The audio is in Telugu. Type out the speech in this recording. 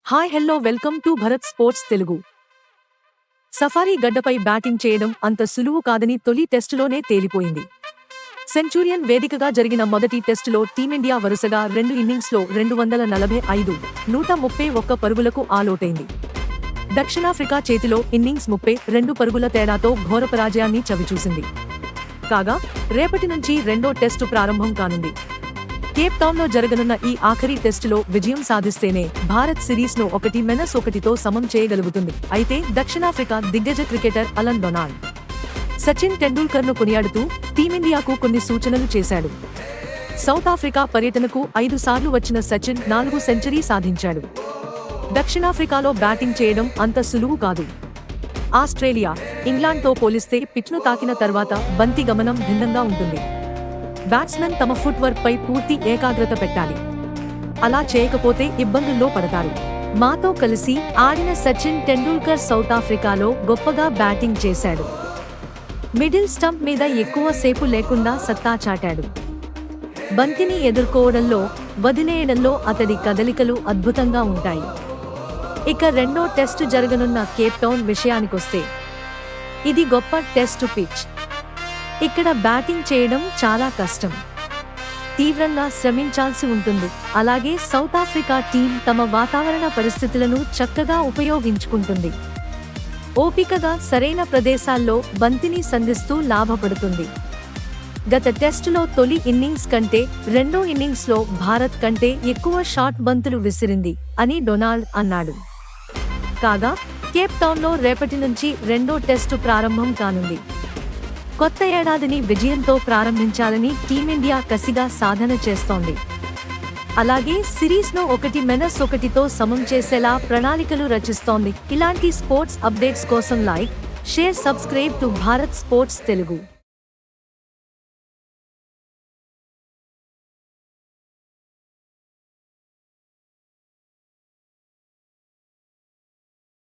Hi hello welcome to Bharat sports Telugu. Safari గడ్డపై బ్యాటింగ్ చేయడం అంత సులువు కాదని తొలి టెస్టులోనే తేలిపోయింది. సెంచూరియన్ వేదికగా జరిగిన మొదటి టెస్టులో టీమిండియా వరుసగా 2 ఇన్నింగ్స్లో 245, 131 పరుగులకు ఆలౌటైంది. దక్షిణాఫ్రికా చేతిలో ఇన్నింగ్స్ 32 పరుగుల తేడాతో ఘోర పరాజయాన్ని చవిచూసింది. కాగా రేపటి నుంచి రెండో టెస్టు ప్రారంభం కానుంది. కేప్ టౌన్లో జరగనున్న ఈ ఆఖరి టెస్టులో విజయం సాధిస్తేనే భారత్ సిరీస్ను 1-1తో సమం చేయగలుగుతుంది. అయితే దక్షిణాఫ్రికా దిగ్గజ క్రికెటర్ అలన్ డొనాల్డ్ సచిన్ టెండూల్కర్ను కొనియాడుతూ టీమిండియాకు కొన్ని సూచనలు చేశాడు. సౌత్ ఆఫ్రికా పర్యటనకు 5 సార్లు వచ్చిన సచిన్ 4 సెంచరీ సాధించాడు. దక్షిణాఫ్రికాలో బ్యాటింగ్ చేయడం అంత సులువు కాదు. ఆస్ట్రేలియా, ఇంగ్లాండ్తో పోలిస్తే పిచ్ను తాకిన తర్వాత బంతి గమనం భిన్నంగా ఉంటుంది. బ్యాట్స్మెన్ తమ ఫుట్ వర్క్ పై పూర్తి ఏకాగ్రత పెట్టాలి. అలా చేయకపోతే ఇబ్బందుల్లో పడతారు. మాతో కలిసి ఆడిన సచిన్ టెండూల్కర్ సౌత్ ఆఫ్రికాలో గొప్పగా బ్యాటింగ్ చేశాడు. మిడిల్ స్టంప్ మీద ఎక్కువ సేపు లేకుండా సత్తా చాటాడు. బంతిని ఎదుర్కోవడంలో, వదిలేయడంలో అతడి కదలికలు అద్భుతంగా ఉంటాయి. ఇక రెండో టెస్టు జరగనున్న కేప్ టౌన్ విషయానికొస్తే ఇది గొప్ప టెస్టు పిచ్. ఇక్కడ బ్యాటింగ్ చేయడం చాలా కష్టం. తీవ్రంగా శ్రమించాల్సి ఉంటుంది. అలాగే సౌత్ ఆఫ్రికా టీం తమ వాతావరణ పరిస్థితులను చక్కగా ఉపయోగించుకుంటుంది. ఓపికగా సరైన ప్రదేశాల్లో బంతిని సంధిస్తూ లాభపడుతుంది. గత టెస్టులో తొలి ఇన్నింగ్స్ కంటే రెండో ఇన్నింగ్స్లో భారత్ కంటే ఎక్కువ షార్ట్ బంతులు విసిరింది అని డొనాల్డ్ అన్నాడు. కాగా కేప్ టౌన్లో రేపటి నుంచి రెండో టెస్టు ప్రారంభం కానుంది. కొత్త ఏడాదిని విజయంతో ప్రారంభించాలని టీమిండియా కసిగా సాధన చేస్తోంది. అలాగే సిరీస్ను 1-1తో సమం చేసేలా ప్రణాళికలు రచిస్తోంది. ఇలాంటి స్పోర్ట్స్ అప్డేట్స్ కోసం like, share, subscribe to Bharat sports Telugu.